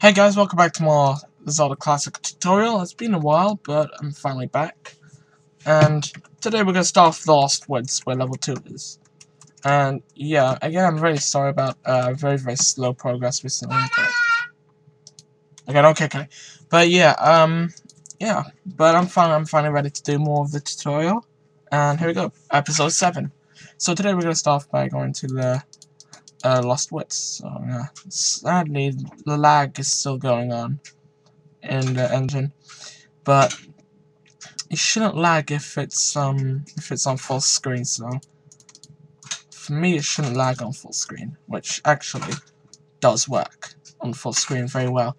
Hey guys, welcome back to more Zelda Classic tutorial. It's been a while, but I'm finally back. And today we're going to start off the Lost Woods, where level 2 is. And yeah, again, I'm very sorry about very slow progress recently. But okay. But yeah, but I'm finally ready to do more of the tutorial. And here we go, episode 7. So today we're going to start off by going to the Lost Woods. So yeah, sadly the lag is still going on in the engine, but it shouldn't lag if it's on full screen. So for me, it shouldn't lag on full screen, which actually does work on full screen very well.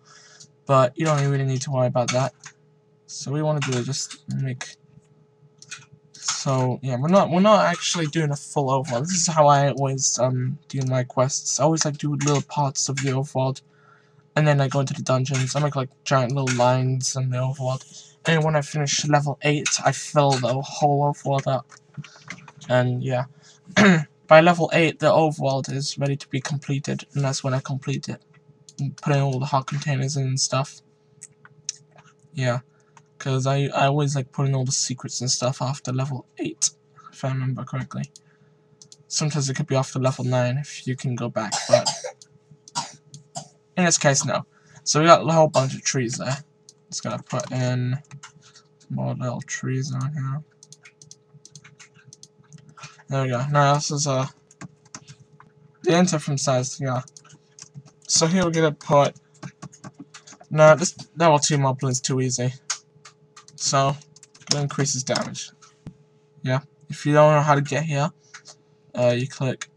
But you don't really need to worry about that. So we want to do is just make. So yeah, we're not actually doing a full overworld. This is how I always do my quests. I always like do little parts of the overworld, and then I go into the dungeons. I make like giant little lines in the overworld, and when I finish level 8, I fill the whole overworld up. And yeah, by level 8, the overworld is ready to be completed, and that's when I complete it, putting all the heart containers in and stuff. Yeah. Because I always like putting all the secrets and stuff after level 8, if I remember correctly. Sometimes it could be after level 9 if you can go back, but in this case, no. So we got a whole bunch of trees there. Just gotta put in more little trees on here. There we go. Now this is the enter from size. Yeah. So here we're gonna put. No, this level 2 moblin is too easy. So, it increases damage. Yeah, if you don't know how to get here, you click,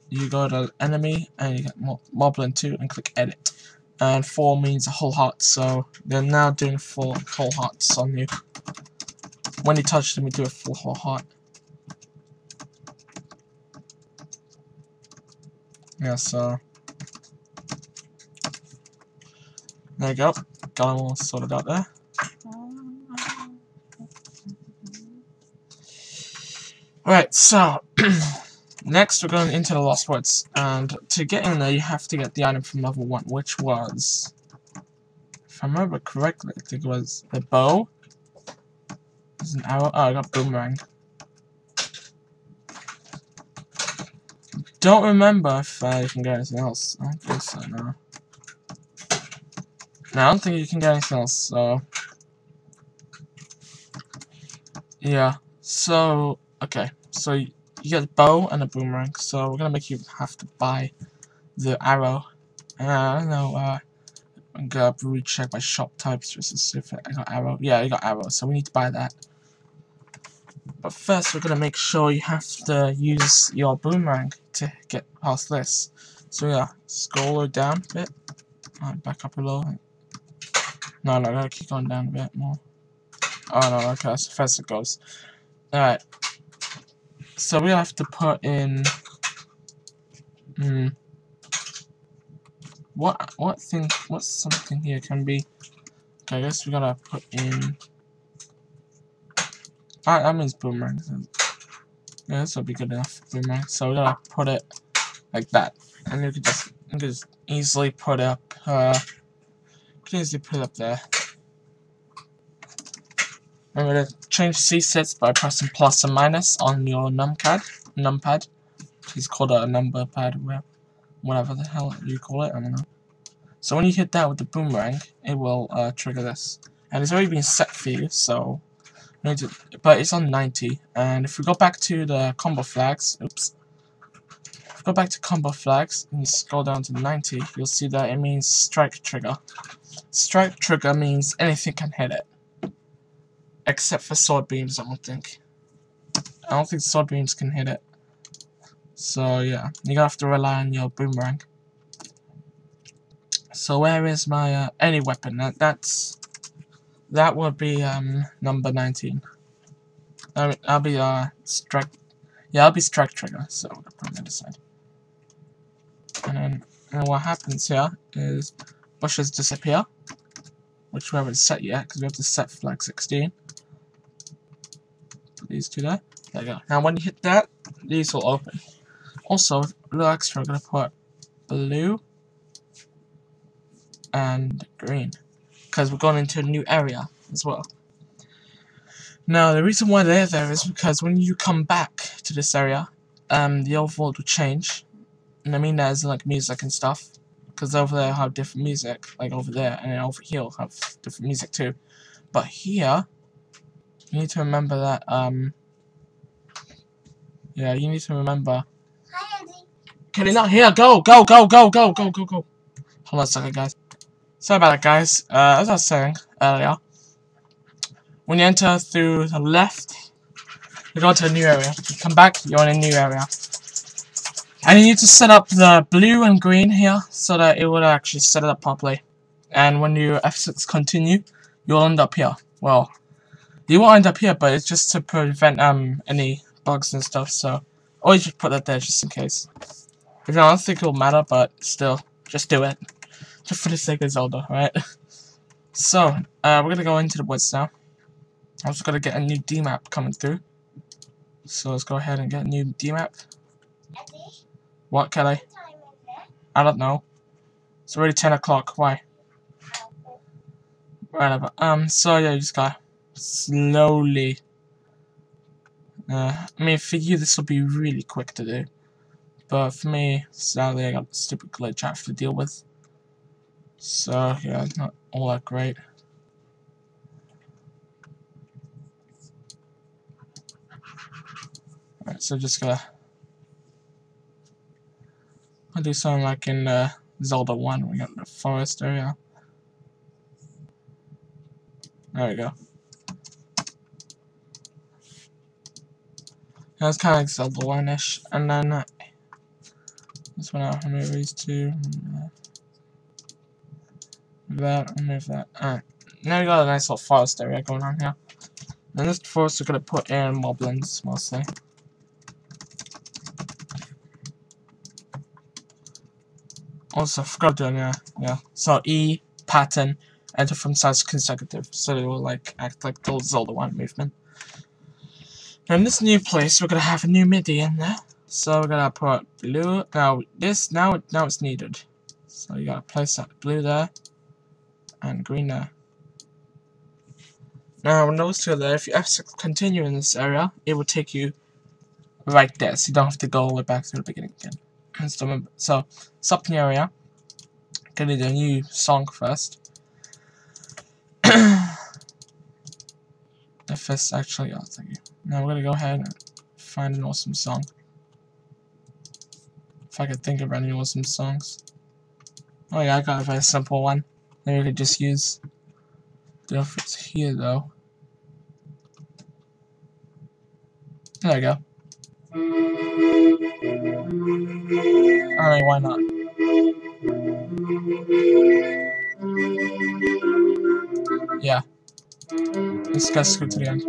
you go to enemy, and you get Moblin 2, and click edit. And 4 means a whole heart, so they're now doing full whole hearts on you. When you touch them, you do a full whole heart. Yeah, so there you go. Got them all sorted out there. Right, so next we're going into the Lost Woods, and to get in there you have to get the item from level 1, which was, if I remember correctly, I think it was the bow. There's an arrow. Oh, I got boomerang. Don't remember if you can get anything else. I don't think so, no. No, I don't think you can get anything else, so yeah. So okay. So you get a bow and a boomerang, so we're gonna make you have to buy the arrow. I don't know, I'm gonna recheck my shop types just to see if I got arrow. Yeah, I got arrow, so we need to buy that. But first we're gonna make sure you have to use your boomerang to get past this. So yeah, scroll all the way down a bit. Alright, back up a little. No, I gotta keep going down a bit more. Oh no, okay, that's the first it goes. Alright. So we have to put in what's something here can be. Okay, I guess we gotta put in that means boomerang. Yeah, this will be good enough for boomerang. So we gotta put it like that. And you can just easily put up there. Remember to change C-sets by pressing plus and minus on your numpad. It's called a number pad, whatever the hell you call it, I don't know. So when you hit that with the boomerang, it will trigger this. And it's already been set for you, so but it's on 90. And if we go back to the combo flags, if we go back to combo flags and you scroll down to 90, you'll see that it means strike trigger. Strike trigger means anything can hit it. Except for sword beams, I don't think. I don't think sword beams can hit it. So yeah, you're gonna have to rely on your boomerang. So where is my any weapon? That would be number 19. I'll be strike. Yeah, I'll be strike trigger. So I'm gonna put it on the side. And what happens here is bushes disappear, which we haven't set yet because we have to set flag 16. These two there. There you go. Now when you hit that, these will open. Also, a little extra, I'm gonna put blue and green, because we're going into a new area as well. Now, the reason why they're there is because when you come back to this area, the overworld will change. And I mean, there's like music and stuff, because over there have different music, like over there, and then over here will have different music too. But here, you need to remember that, yeah, you need to remember. Hi, Andy. Kelly, not here. Go, go, go, go, go, go, go, go. Hold on a second, guys. Sorry about that, guys. As I was saying earlier, when you enter through the left, you go to a new area. You come back, you're in a new area. And you need to set up the blue and green here so that it will actually set it up properly. And when you F6 continue, you'll end up here. Well, you won't end up here, but it's just to prevent any bugs and stuff. So always just put that there just in case. If you don't think it'll matter, but still, just do it. Just for the sake of Zelda, right? So, we're gonna go into the woods now. I'm just gonna get a new DMap coming through. So let's go ahead and get a new DMap. Andy, What, Kelly? what time is it? I don't know. It's already 10 o'clock. Why? Whatever. So yeah, you just gotta slowly. I mean, for you this will be really quick to do, but for me, sadly, I got a stupid glitch I have to deal with. So yeah, it's not all that great. Alright, so just gotta. I'll do something like in Zelda 1, we got the forest area. There we go. That's kind of like Zelda 1-ish. And then this one I'll remove these two. Remove that. Alright. Now we got a nice little forest area going on here. And this forest we're gonna put in moblins mostly. Also, I forgot doing yeah. So E pattern enter from size consecutive, so it will like act like the Zelda 1 movement. Now in this new place, we're gonna have a new MIDI in there. So we're gonna put blue. Now it's needed. So you gotta place that blue there and green there. Now when those two are there, if you F6 continue in this area, it will take you right there, so you don't have to go all the way back to the beginning again. So it's up in the area. Gonna do a new song first. If it's actually, oh, thank you. Now we're gonna go ahead and find an awesome song. If I could think of any awesome songs. Oh yeah, I got a very simple one. Maybe we could just use. Don't know if it's here though. There we go. I mean, why not? Yeah. Let's go to the end.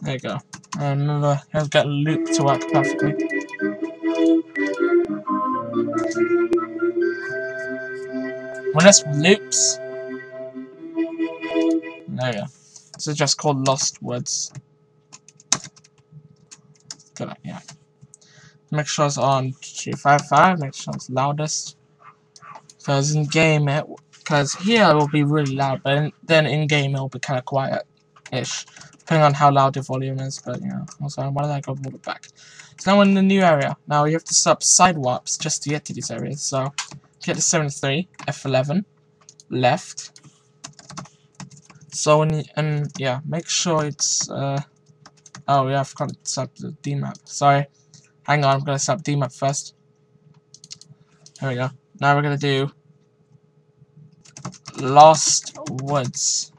There you go. And remember, you have to get a loop to work perfectly. When this loops, there you go. This is just called Lost Woods. Good, yeah. Make sure it's on 2.5.5. Make sure it's loudest. Because in game because here it will be really loud, but then in game it will be kind of quiet-ish, depending on how loud the volume is. But you know, also why did I go all the back? So now we're in the new area. Now you have to set up side warps just to get to these areas. So get to 73, F11, left. So when you, yeah, make sure it's oh yeah, I forgot to set up the DMap. Sorry. Hang on, I'm gonna set up DMap first. There we go. Now we're gonna do Lost Woods.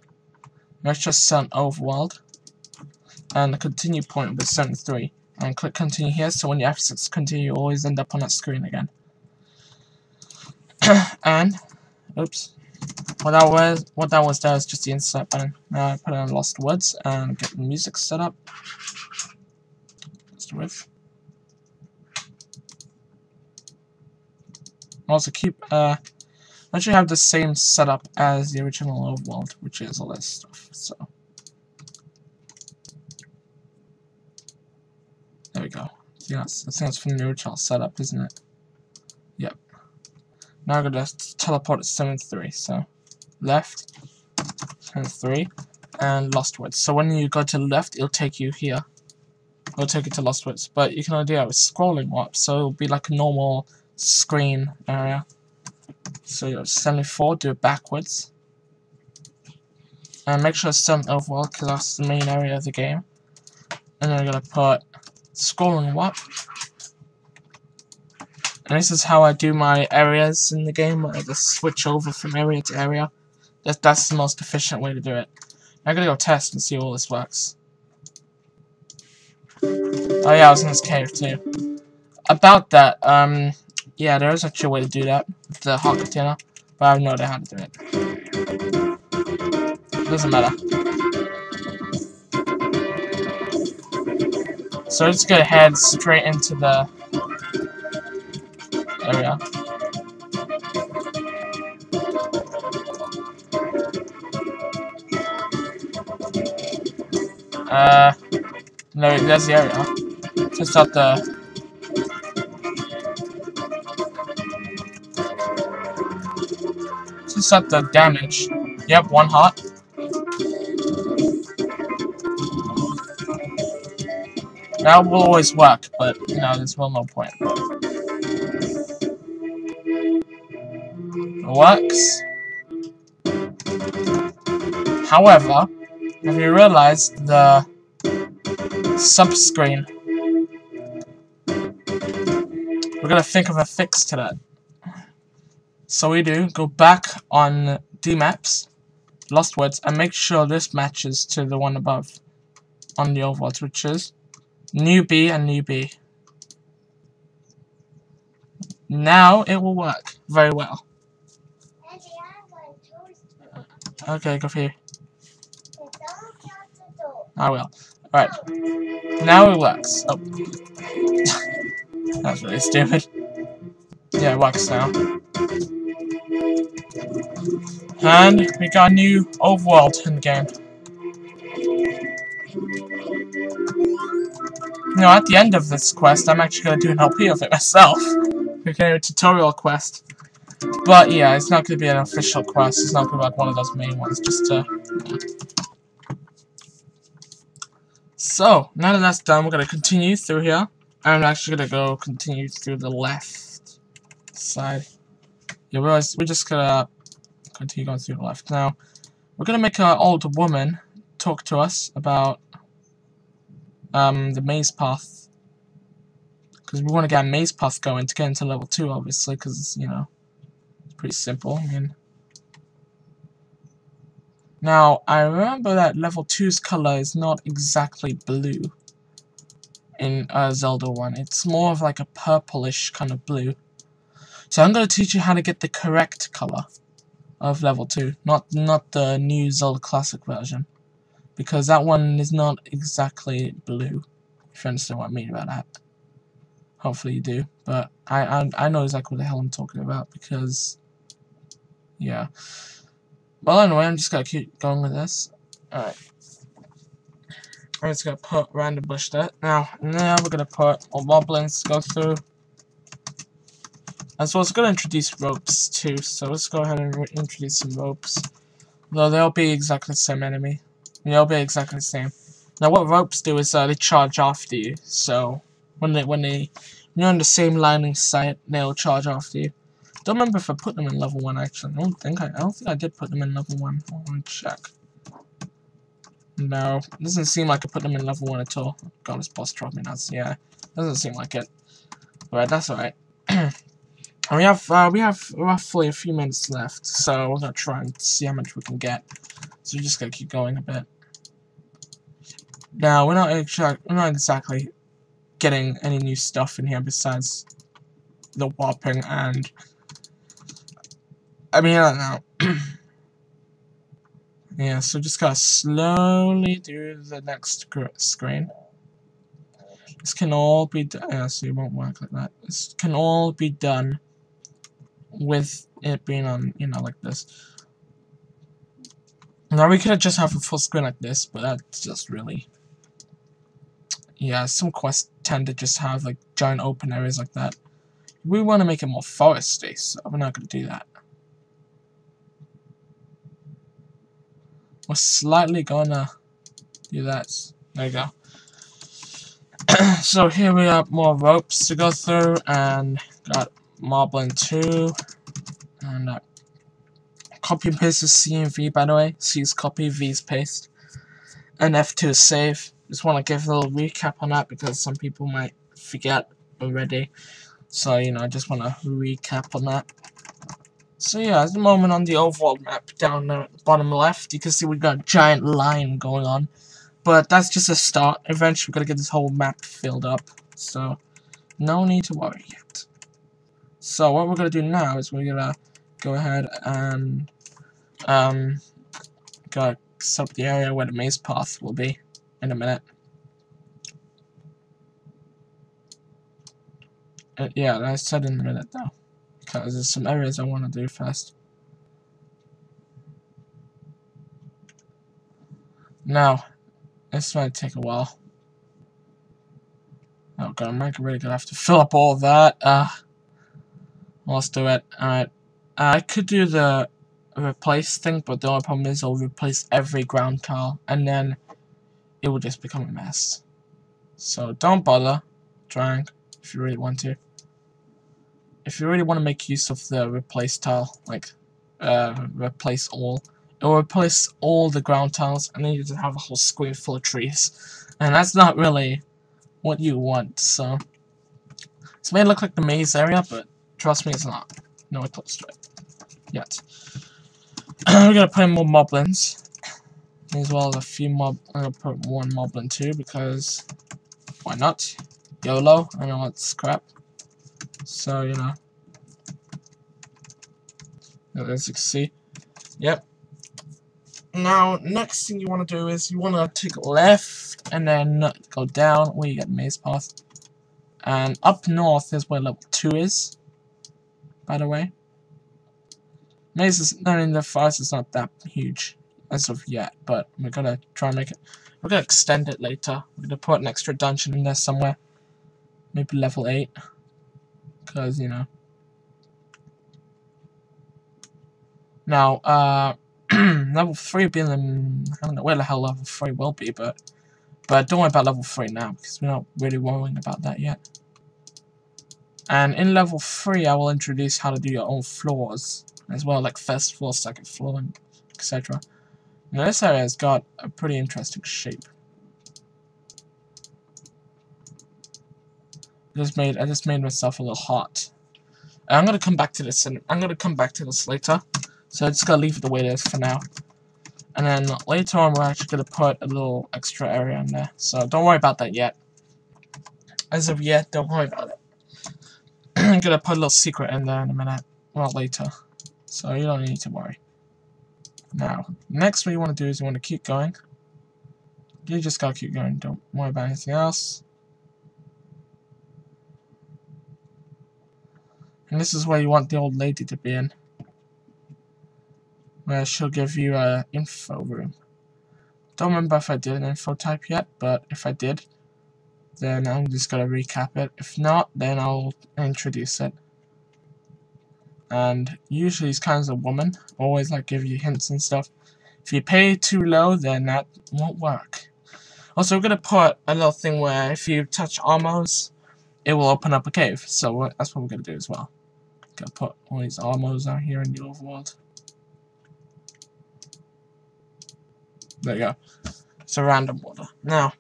Let's just set Overworld. And the continue point will be 73. And click continue here, so when you F6 continue, you always end up on that screen again. And oops. What that was there is just the insert button. Now I put it on Lost Woods and get the music set up. Just a riff. Also keep make sure you have the same setup as the original Overworld, which is all this stuff. So There we go. Yeah, I think that's from the original setup, isn't it? Yep. Now I'm gonna teleport at 7-3. So left, 7-3, and Lostwoods. So when you go to the left, it'll take you here. It'll take you to Lostwoods. But you can only do that with scrolling warp, so it'll be like a normal screen area. So you're 74, do it backwards. And make sure it's 7 Overworld, because that's the main area of the game. And then I'm gonna put scrolling warp. And this is how I do my areas in the game. I just switch over from area to area. That's the most efficient way to do it. I'm gonna go test and see how all this works. Oh yeah, I was in this cave too. About that, yeah, there is actually a way to do that with the hot container, but I have no idea how to do it. Doesn't matter. So I'm just gonna head straight into the area. No, there's the area. Just out the. Just up the damage. Yep, 1 heart. That will always work, but you know, there's well no point. It works. However, have you realized the sub-screen? We're gonna think of a fix to that. So we do go back on DMaps, Lostwoods, and make sure this matches to the one above on the Overworld, which is new B and new B. Now it will work very well. Okay, go for you. I will. Alright. Now it works. Oh. That's really stupid. Yeah, it works now. And we got a new Overworld in the game. You know, at the end of this quest, I'm actually going to do an LP of it myself. We're going to do a tutorial quest. But yeah, it's not going to be an official quest. It's not going to be like one of those main ones, just to... Yeah. So, now that that's done, we're going to continue through here. I'm actually going to go continue through the left side. Yeah, we're just going to continue going through the left. Now, we're going to make an old woman talk to us about the maze path. Because we want to get a maze path going to get into level 2, obviously, because, you know, it's pretty simple. I mean, now, I remember that level 2's color is not exactly blue in Zelda 1. It's more of like a purplish kind of blue. So I'm going to teach you how to get the correct color of level 2, not the new Zelda Classic version. Because that one is not exactly blue, if you understand what I mean about that. Hopefully you do, but I know exactly what the hell I'm talking about, because, yeah. Well, anyway, I'm just going to keep going with this. Alright. I'm just going to put random bush there. Now we're going to put all moblins to go through. As well as going to introduce ropes too, so let's go ahead and introduce some ropes. Though they'll be exactly the same enemy. They'll be exactly the same. Now what ropes do is they charge after you, so when you're on the same line of sight, they'll charge after you. Don't remember if I put them in level 1 actually. I don't think I did put them in level 1. I want to check. No, it doesn't seem like I put them in level 1 at all. God, this boss dropped me nuts. Yeah, doesn't seem like it. Alright, that's alright. And we have roughly a few minutes left, so we're gonna try and see how much we can get. So we're just gonna keep going a bit. Now we're not exactly getting any new stuff in here besides the warping and I mean I don't know. Yeah, so just gotta slowly do the next screen. This can all be done. Yeah, so it won't work like that. This can all be done with it being on, you know, like this. Now we could just have a full screen like this, but that's just really, yeah, some quests tend to just have like giant open areas like that. We want to make it more foresty, so we're not going to do that. We're slightly gonna do that. There you go. So here we have more ropes to go through, and got Moblin 2, and copy and paste is C and V, by the way. C is copy, V is paste, and F2 is save. Just want to give a little recap on that because some people might forget already. So, you know, I just want to recap on that. So yeah, at the moment on the Overworld map, down there at the bottom left, you can see we've got a giant line going on. But that's just a start. Eventually we're going to get this whole map filled up. So, no need to worry yet. So what we're going to do now is we're going to go ahead and go set up the area where the maze path will be in a minute. Yeah, I said in a minute though. Because there's some areas I want to do first. Now, this might take a while. Oh god, I'm really gonna have to fill up all of that. Let's do it. Alright. I could do the replace thing, but the only problem is I'll replace every ground tile, and then it will just become a mess. So don't bother trying if you really want to. If you really want to make use of the replace tile, like replace all, it will replace all the ground tiles, and then you just have a whole screen full of trees, and that's not really what you want. So it's made it look like the maze area, but trust me, it's not. Nowhere close to it yet. We're gonna put in more moblins, as well as a few I'm gonna put one moblin too because why not? YOLO. I know it's crap. So, you know, as you can see, yep. Now, next thing you want to do is you want to take a left and then go down where you get maze path. And up north is where level 2 is, by the way. Maze is, I mean, the forest is not that huge as of yet, but we're going to try and make it, we're going to extend it later. We're going to put an extra dungeon in there somewhere, maybe level 8. Because, you know. Now, level 3 being I don't know where the hell level 3 will be, but don't worry about level 3 now, because we're not really worrying about that yet. And in level 3, I will introduce how to do your own floors, as well, like first floor, second floor, and etc. Now, this area has got a pretty interesting shape. I just made myself a little hot. I'm gonna come back to this later. So I'm just gonna leave it the way it is for now. And then later on we're actually gonna put a little extra area in there. So don't worry about that yet. As of yet, don't worry about it. I'm gonna put a little secret in there in a minute. Well, later. So you don't need to worry. Now, next what you wanna do is you wanna keep going. You just gotta keep going, don't worry about anything else. And this is where you want the old lady to be in. Where she'll give you a info room. Don't remember if I did an info type yet, but if I did, then I'm just gonna recap it. If not, then I'll introduce it. And usually it's kind of a woman. Always like give you hints and stuff. If you pay too low, then that won't work. Also, we're gonna put a little thing where if you touch Armos, it will open up a cave. So that's what we're gonna do as well. Gonna put all these Armos out here in the overworld. There you go. It's a random order. Now,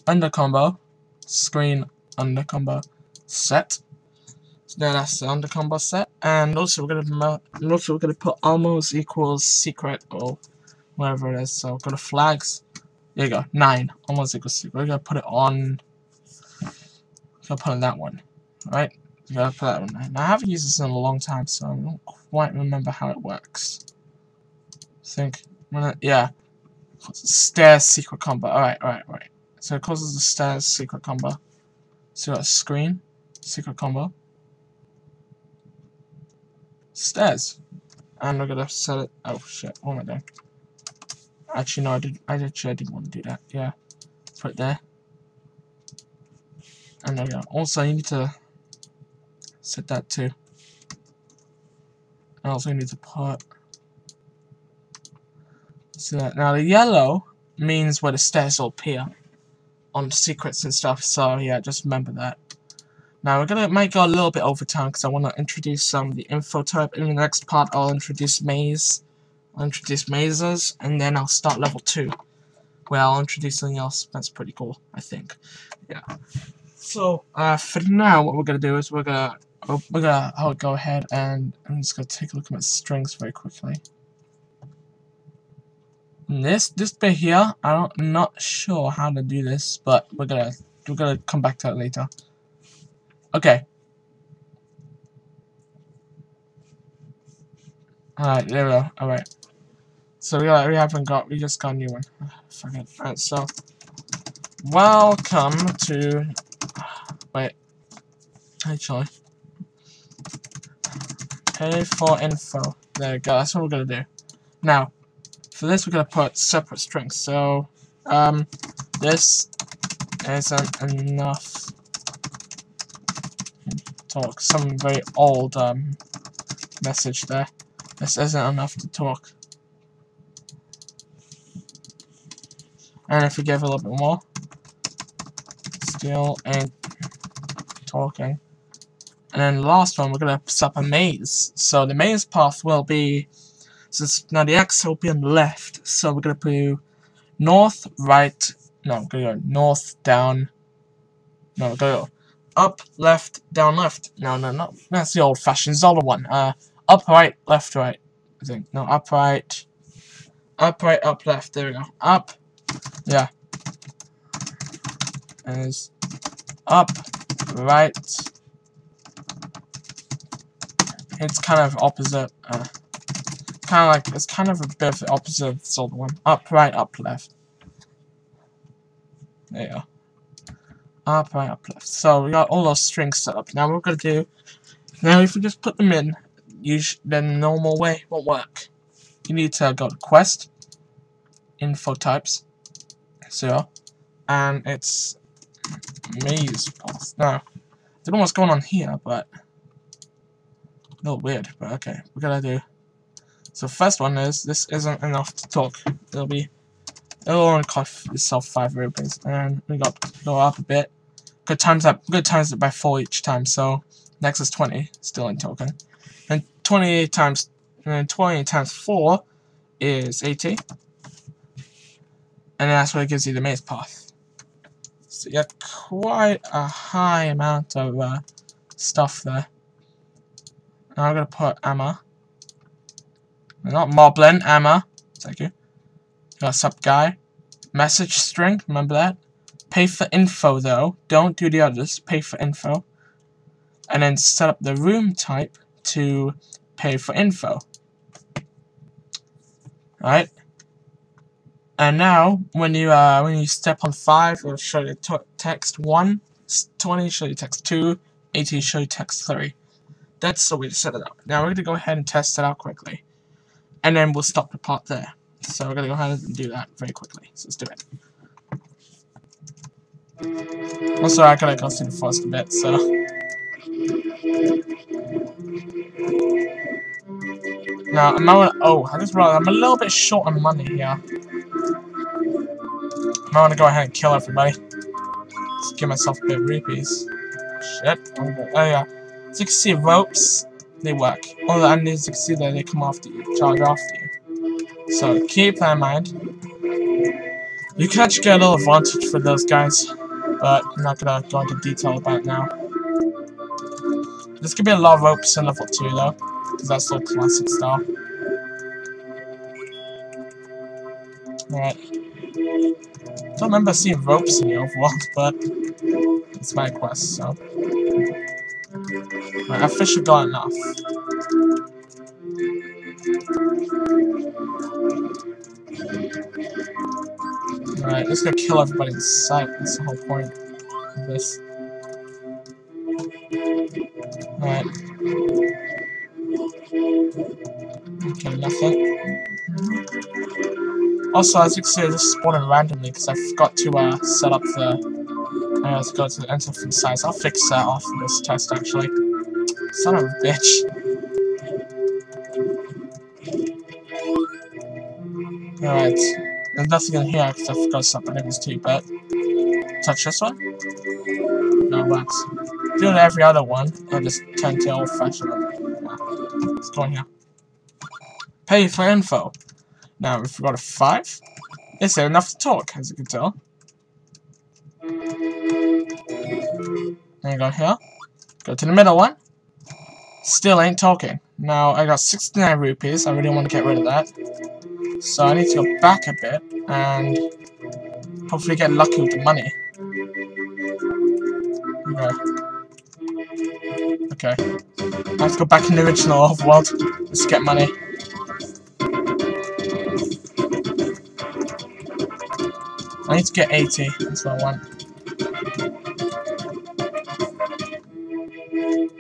under combo, screen under combo set. So now that's the under combo set, and also we're gonna put Armos equals secret or whatever it is. So go to flags. There you go. 9 Armos equals secret. We're gonna put it on. Gonna put on that one, right? You gotta put that one there. Now, I haven't used this in a long time, so I don't quite remember how it works. Yeah. Stairs secret combo. Alright. So it causes the stairs secret combo. So you got screen, secret combo. Stairs. And we're gonna set it. Oh shit, what am I doing? Actually, no, I didn't want to do that. Yeah. Put it there. And there we go. Also, you need to set that too. And also, you need to put. So that now the yellow means where the stairs will appear on secrets and stuff. So yeah, just remember that. Now we're gonna might go a little bit over time because I want to introduce some of the info type. In the next part, I'll introduce maze. I'll introduce mazes, and then I'll start level 2, where I'll introduce something else that's pretty cool, I think. Yeah. So for now, what we're gonna do is I'll go ahead and I'm just gonna take a look at my strings very quickly. And this bit here, I'm not sure how to do this, but we're gonna come back to that later. Okay. Alright, there we go. Alright. So we just got a new one. Fuck it. Alright, so welcome to wait. Actually. Pay for info. There we go, that's what we're gonna do. Now, for this we're gonna put separate strings. So this isn't enough. Talk. Some very old message there. This isn't enough to talk. And if we give a little bit more, still ain't talking. And then the last one, we're gonna set up a maze. So the maze path will be, since now the X will be on the left, so we're gonna do north, right. No, we're gonna go north, down. No, we're gonna go up, left, down, left. No, that's the old-fashioned Zelda one. Up, right, left, right. I think. No, up, right, up, left. There we go. Up, yeah. Is up, right. It's kind of opposite. It's kind of a bit of the opposite of the Zelda one. Up, right, up, left. There you go. Up, right, up, left. So we got all those strings set up. Now what we're gonna do, now if we just put them in, then the normal way won't work. You need to go to quest, info types, so, and it's maze path. Now, I don't know what's going on here, but a little weird. But okay, we're gonna do. So first one is this isn't enough to talk. It'll only cost itself 5 rupees, and we got to go up a bit. Good times it by 4 each time. So next is 20, still in token, and 20 times 4 is 80, and that's what it gives you the maze path. So you have quite a high amount of stuff there. Now I'm gonna put Amma, not Moblin, Amma. Thank you. Got sub guy, message string, remember that. Pay for info though, don't do the others, pay for info. And then set up the room type to pay for info. Alright. And now when you step on 5, it'll show you text 1, 20 show you text 2, 80 show you text 3. That's the way to set it up. Now we're gonna go ahead and test it out quickly. And then we'll stop the part there. So we're gonna go ahead and do that very quickly. So let's do it. Also, I gotta go see the first a bit, so. Now, I just realized I'm a little bit short on money here. I might want to go ahead and kill everybody. Just give myself a bit of rupees. Shit. Oh yeah. As you can see, ropes, they work. All the enemies you can see there, they come after you, charge after you. So keep that in mind. You can actually get a little advantage for those guys, but I'm not gonna go into detail about it now. There's gonna be a lot of ropes in level 2 though, because that's the classic style. Alright. Don't remember seeing ropes in the Overworld, but it's my quest, so. Right, I officially got enough. Alright, let's go kill everybody in sight. That's the whole point of this. Alright. Okay, nothing. Also, as you can see, this is spawning randomly because I forgot to set up the Let's go to enter from size. I'll fix that off this test actually. Son of a bitch. Alright. There's nothing in here because I forgot something. It was too bad. Touch this one? No, wax. Doing every other one, I just tend to old fashioned. Let's go in here. Pay for info. Now, if we got a 5, is there enough to talk, as you can tell? Then you go here. Go to the middle one. Still ain't talking. Now, I got 69 rupees. I really want to get rid of that. So I need to go back a bit and hopefully get lucky with the money. Okay. I have to go back in the original Overworld. Let's get money. I need to get 80. That's what I want.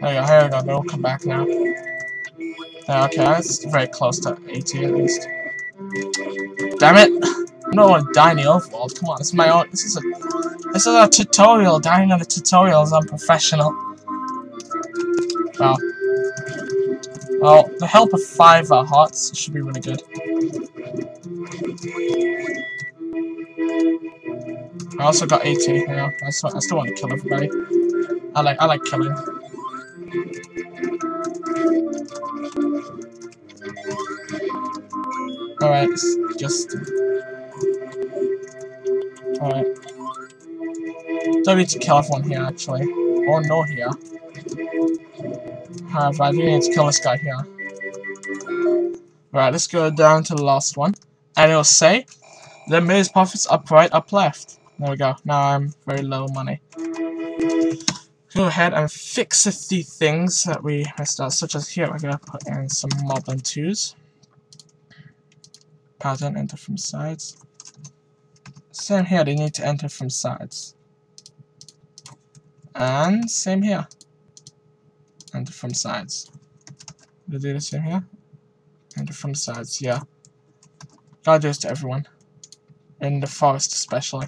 There we go. Here we go. They'll come back now. Okay, that's very close to 80 at least. Damn it! I don't want to die in the Overworld. Come on, this is my own. This is a tutorial. Dying on a tutorial is unprofessional. Wow. Well, the help of 5 hearts should be really good. I also got 80. You know, I still want to kill everybody. I like killing. Alright, just... Alright. Don't need to kill everyone here, actually. Or no here. However, I do need to kill this guy here. Right, let's go down to the last one. And it'll say, the most profits up right, up left. There we go. Now I'm very low money. Go ahead and fix a few things that we messed up, such as here, we're going to put in some mob and 2s. Pattern, enter from sides. Same here, they need to enter from sides. And same here. Enter from sides. We'll do the same here. Enter from sides, yeah. Gotta do this to everyone. In the forest especially.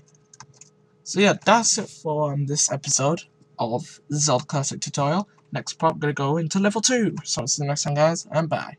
So yeah, that's it for this episode of Zelda Classic Tutorial. Next part, we're gonna go into level 2. So see you next time guys, and bye.